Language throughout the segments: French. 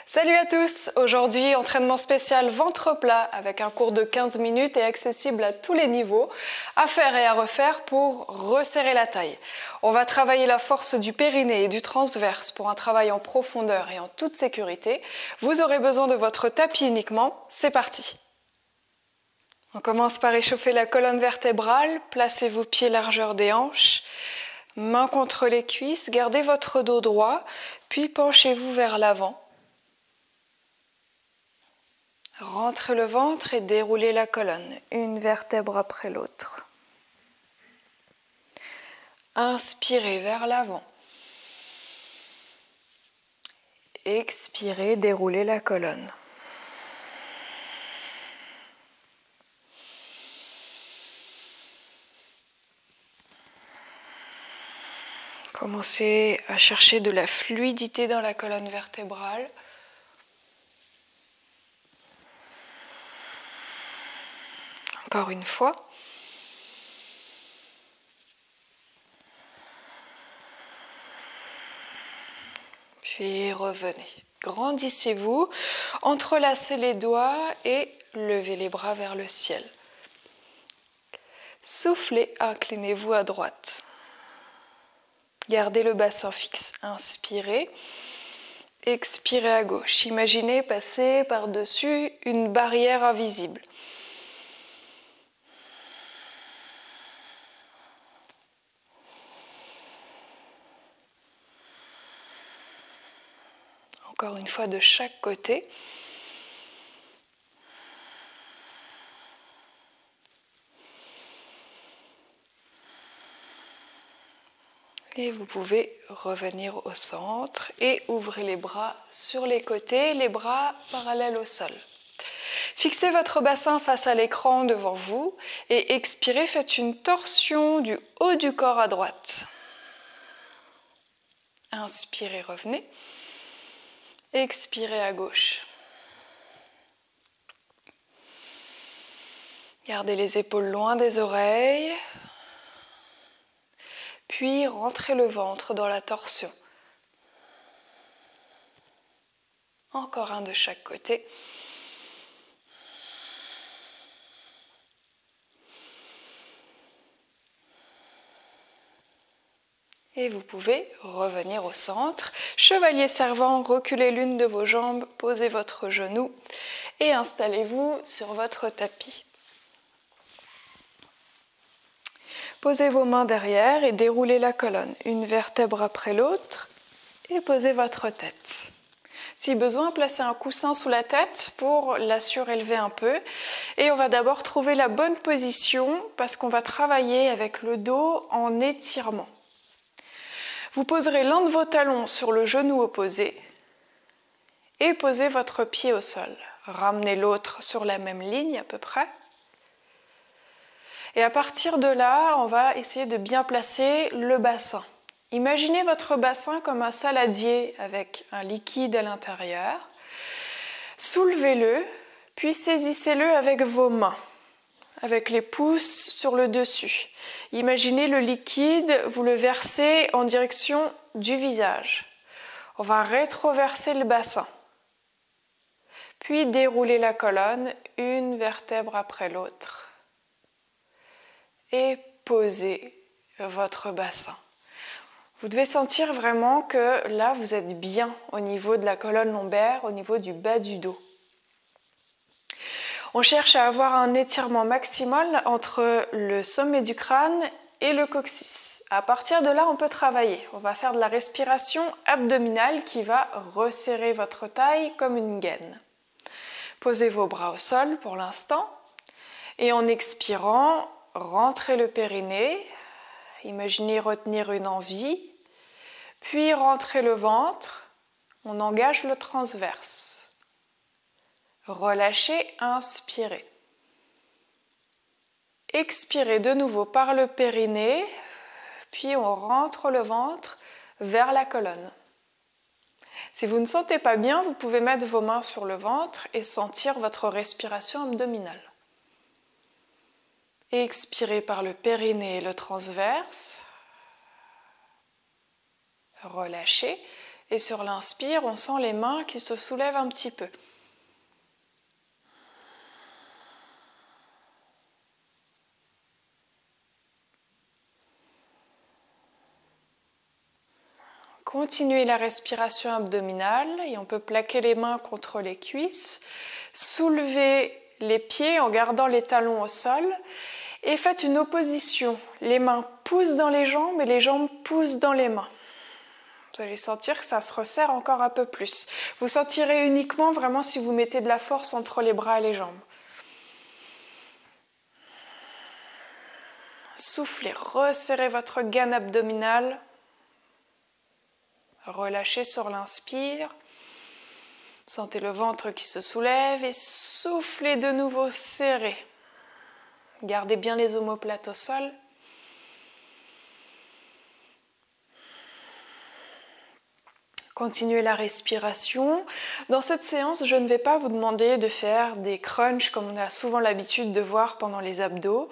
Salut à tous! Aujourd'hui, entraînement spécial ventre plat avec un cours de 15 minutes et accessible à tous les niveaux, à faire et à refaire pour resserrer la taille. On va travailler la force du périnée et du transverse pour un travail en profondeur et en toute sécurité. Vous aurez besoin de votre tapis uniquement. C'est parti! On commence par échauffer la colonne vertébrale. Placez vos pieds largeur des hanches. Mains contre les cuisses. Gardez votre dos droit, puis penchez-vous vers l'avant. Rentrez le ventre et déroulez la colonne, une vertèbre après l'autre. Inspirez vers l'avant. Expirez, déroulez la colonne. Commencez à chercher de la fluidité dans la colonne vertébrale. Encore une fois. Puis revenez. Grandissez-vous, entrelacez les doigts et levez les bras vers le ciel. Soufflez, inclinez-vous à droite. Gardez le bassin fixe. Inspirez. Expirez à gauche. Imaginez passer par-dessus une barrière invisible. Encore une fois de chaque côté. Et vous pouvez revenir au centre et ouvrez les bras sur les côtés, les bras parallèles au sol. Fixez votre bassin face à l'écran devant vous et expirez, faites une torsion du haut du corps à droite. Inspirez, revenez. Expirez à gauche. Gardez les épaules loin des oreilles. Puis rentrez le ventre dans la torsion. Encore un de chaque côté. Et vous pouvez revenir au centre. Chevalier servant, reculez l'une de vos jambes, posez votre genou et installez-vous sur votre tapis. Posez vos mains derrière et déroulez la colonne, une vertèbre après l'autre, et posez votre tête. Si besoin, placez un coussin sous la tête pour la surélever un peu. Et on va d'abord trouver la bonne position parce qu'on va travailler avec le dos en étirement. Vous poserez l'un de vos talons sur le genou opposé et posez votre pied au sol. Ramenez l'autre sur la même ligne à peu près. Et à partir de là, on va essayer de bien placer le bassin. Imaginez votre bassin comme un saladier avec un liquide à l'intérieur. Soulevez-le, puis saisissez-le avec vos mains, avec les pouces sur le dessus. Imaginez le liquide, vous le versez en direction du visage. On va rétroverser le bassin. Puis dérouler la colonne, une vertèbre après l'autre. Et posez votre bassin. Vous devez sentir vraiment que là, vous êtes bien au niveau de la colonne lombaire, au niveau du bas du dos. On cherche à avoir un étirement maximal entre le sommet du crâne et le coccyx. À partir de là, on peut travailler. On va faire de la respiration abdominale qui va resserrer votre taille comme une gaine. Posez vos bras au sol pour l'instant et en expirant, rentrez le périnée. Imaginez retenir une envie, puis rentrez le ventre, on engage le transverse. Relâchez, inspirez. Expirez de nouveau par le périnée, puis on rentre le ventre vers la colonne. Si vous ne sentez pas bien, vous pouvez mettre vos mains sur le ventre et sentir votre respiration abdominale. Expirez par le périnée et le transverse. Relâchez Et sur l'inspire, on sent les mains qui se soulèvent un petit peu. Continuez la respiration abdominale et on peut plaquer les mains contre les cuisses. Soulevez les pieds en gardant les talons au sol et faites une opposition. Les mains poussent dans les jambes et les jambes poussent dans les mains. Vous allez sentir que ça se resserre encore un peu plus. Vous sentirez uniquement vraiment si vous mettez de la force entre les bras et les jambes. Soufflez, resserrez votre gaine abdominale. Relâchez sur l'inspire. Sentez le ventre qui se soulève et soufflez de nouveau, serrez. Gardez bien les omoplates au sol. Continuez la respiration. Dans cette séance, je ne vais pas vous demander de faire des crunchs comme on a souvent l'habitude de voir pendant les abdos.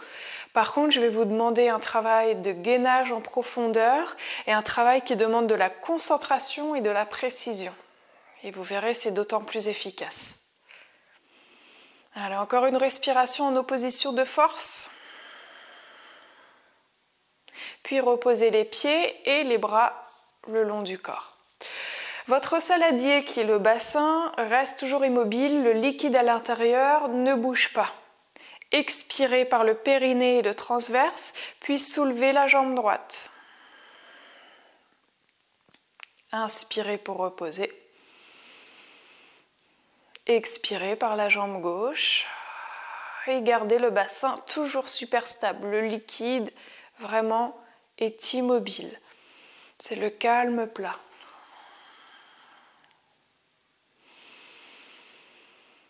Par contre, je vais vous demander un travail de gainage en profondeur et un travail qui demande de la concentration et de la précision. Et vous verrez, c'est d'autant plus efficace. Alors, encore une respiration en opposition de force. Puis reposez les pieds et les bras le long du corps. Votre saladier, qui est le bassin, reste toujours immobile, le liquide à l'intérieur ne bouge pas. Expirez par le périnée et le transverse, puis soulevez la jambe droite. Inspirez pour reposer. Expirez par la jambe gauche. Et gardez le bassin toujours super stable. Le liquide vraiment est immobile. C'est le calme plat.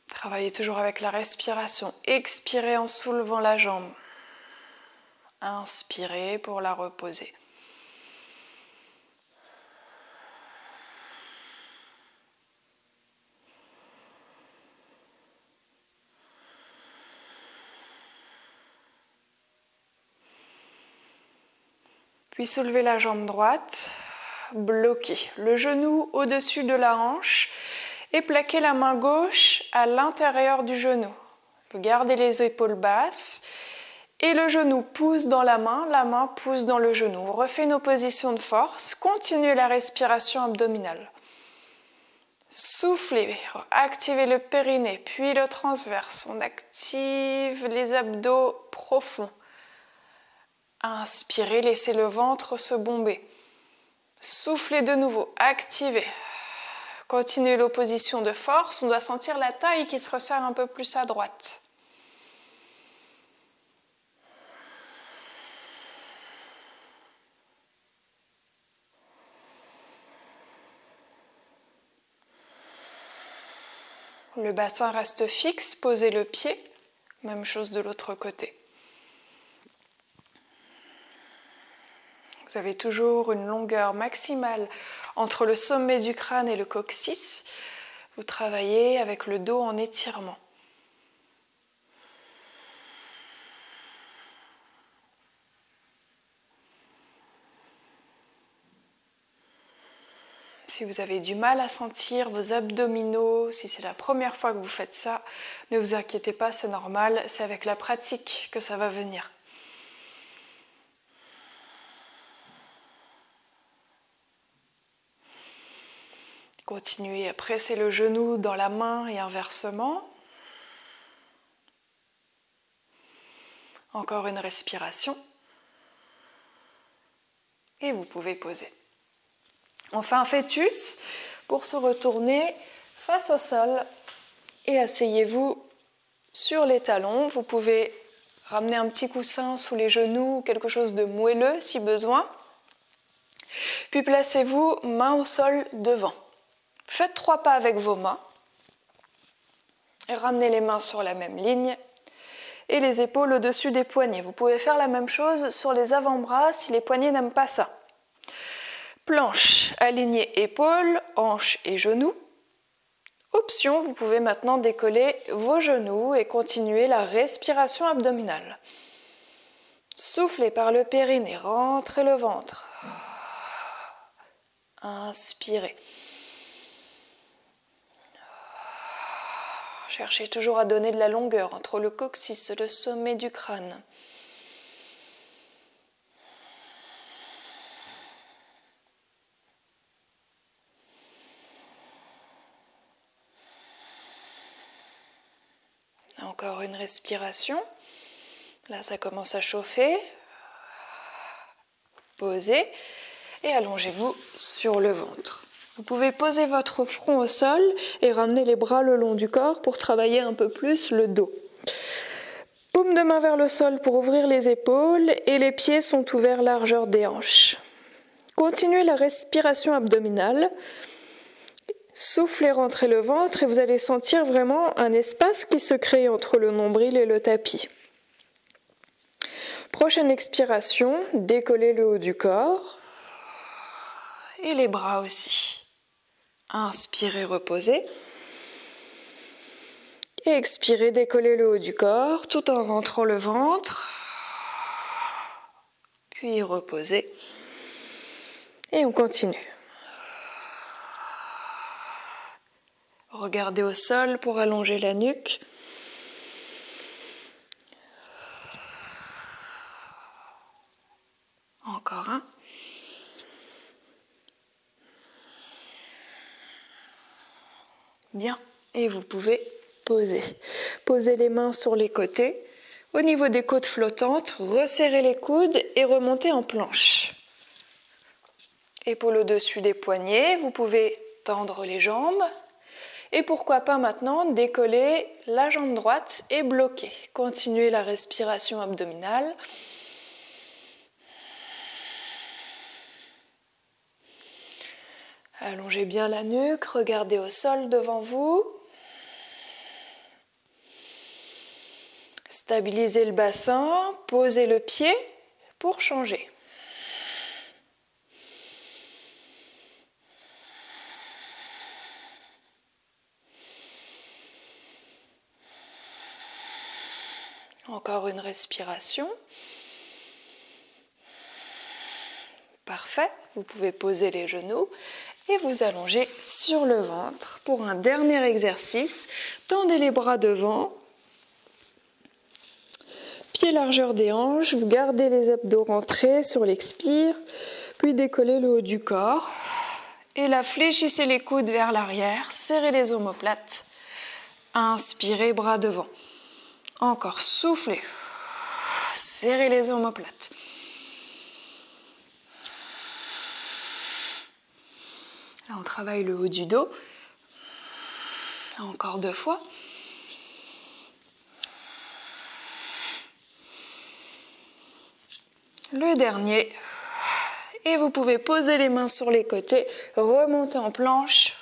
Travaillez toujours avec la respiration. Expirez en soulevant la jambe. Inspirez pour la reposer. Puis soulevez la jambe droite, bloquez le genou au-dessus de la hanche et plaquez la main gauche à l'intérieur du genou. Vous gardez les épaules basses et le genou pousse dans la main pousse dans le genou. On refait une opposition de force, continuez la respiration abdominale. Soufflez, activez le périnée, puis le transverse. On active les abdos profonds. Inspirez, laissez le ventre se bomber. Soufflez de nouveau, activez. Continuez l'opposition de force, on doit sentir la taille qui se resserre un peu plus à droite. Le bassin reste fixe, posez le pied, même chose de l'autre côté. Vous avez toujours une longueur maximale entre le sommet du crâne et le coccyx. Vous travaillez avec le dos en étirement. Si vous avez du mal à sentir vos abdominaux, si c'est la première fois que vous faites ça, ne vous inquiétez pas, c'est normal, c'est avec la pratique que ça va venir. Continuez à presser le genou dans la main et inversement. Encore une respiration. Et vous pouvez poser. On fait un fœtus pour se retourner face au sol et asseyez-vous sur les talons. Vous pouvez ramener un petit coussin sous les genoux, quelque chose de moelleux si besoin. Puis placez-vous main au sol devant. Faites 3 pas avec vos mains. Et ramenez les mains sur la même ligne et les épaules au-dessus des poignets. Vous pouvez faire la même chose sur les avant-bras si les poignets n'aiment pas ça. Planche, alignée épaules, hanches et genoux. Option, vous pouvez maintenant décoller vos genoux et continuer la respiration abdominale. Soufflez par le périnée, rentrez le ventre. Inspirez. Cherchez toujours à donner de la longueur entre le coccyx et le sommet du crâne. Encore une respiration. Là, ça commence à chauffer. Posez et allongez-vous sur le ventre. Vous pouvez poser votre front au sol et ramener les bras le long du corps pour travailler un peu plus le dos. Paume de main vers le sol pour ouvrir les épaules et les pieds sont ouverts largeur des hanches. Continuez la respiration abdominale. Soufflez, rentrez le ventre et vous allez sentir vraiment un espace qui se crée entre le nombril et le tapis. Prochaine expiration, décollez le haut du corps et les bras aussi. Inspirez, reposez. Et expirez, décollez le haut du corps tout en rentrant le ventre. Puis reposez. Et on continue. Regardez au sol pour allonger la nuque. Encore un. Bien. Et vous pouvez poser. Posez les mains sur les côtés. Au niveau des côtes flottantes, resserrez les coudes et remontez en planche. Épaules au-dessus des poignets. Vous pouvez tendre les jambes. Et pourquoi pas maintenant décoller la jambe droite et bloquer. Continuez la respiration abdominale. Allongez bien la nuque, regardez au sol devant vous. Stabilisez le bassin, posez le pied pour changer. Encore une respiration. Parfait, vous pouvez poser les genoux et vous allonger sur le ventre. Pour un dernier exercice, tendez les bras devant, pieds largeur des hanches, vous gardez les abdos rentrés sur l'expire, puis décollez le haut du corps. Et là, fléchissez les coudes vers l'arrière, serrez les omoplates, inspirez, bras devant. Encore, soufflez, serrez les omoplates. Là, on travaille le haut du dos. Encore 2 fois. Le dernier. Et vous pouvez poser les mains sur les côtés, remonter en planche.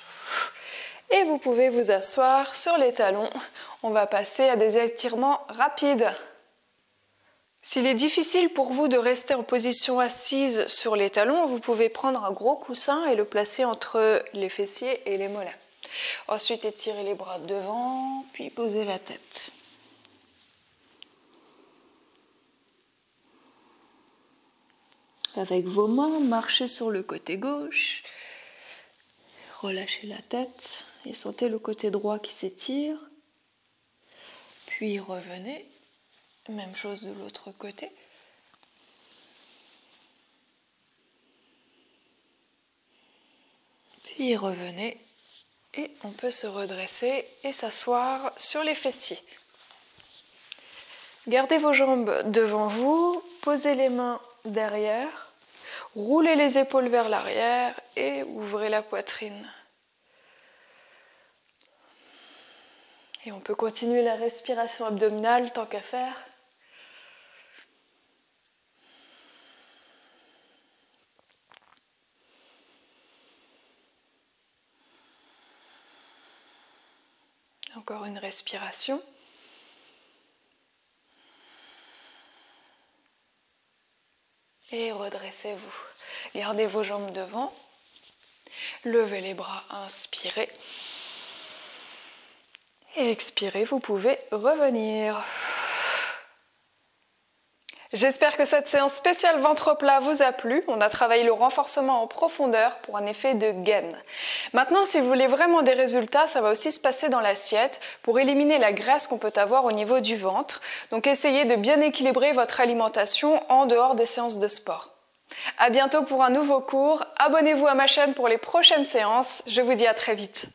Et vous pouvez vous asseoir sur les talons. On va passer à des étirements rapides. S'il est difficile pour vous de rester en position assise sur les talons, vous pouvez prendre un gros coussin et le placer entre les fessiers et les mollets. Ensuite, étirez les bras devant, puis posez la tête. Avec vos mains, marchez sur le côté gauche. Relâchez la tête et sentez le côté droit qui s'étire. Puis revenez. Même chose de l'autre côté. Puis revenez et on peut se redresser et s'asseoir sur les fessiers. Gardez vos jambes devant vous, posez les mains derrière, roulez les épaules vers l'arrière et ouvrez la poitrine. Et on peut continuer la respiration abdominale tant qu'à faire. Encore une respiration. Et redressez-vous. Gardez vos jambes devant. Levez les bras, inspirez. Et expirez, vous pouvez revenir. J'espère que cette séance spéciale ventre plat vous a plu. On a travaillé le renforcement en profondeur pour un effet de gaine. Maintenant, si vous voulez vraiment des résultats, ça va aussi se passer dans l'assiette pour éliminer la graisse qu'on peut avoir au niveau du ventre. Donc essayez de bien équilibrer votre alimentation en dehors des séances de sport. À bientôt pour un nouveau cours. Abonnez-vous à ma chaîne pour les prochaines séances. Je vous dis à très vite.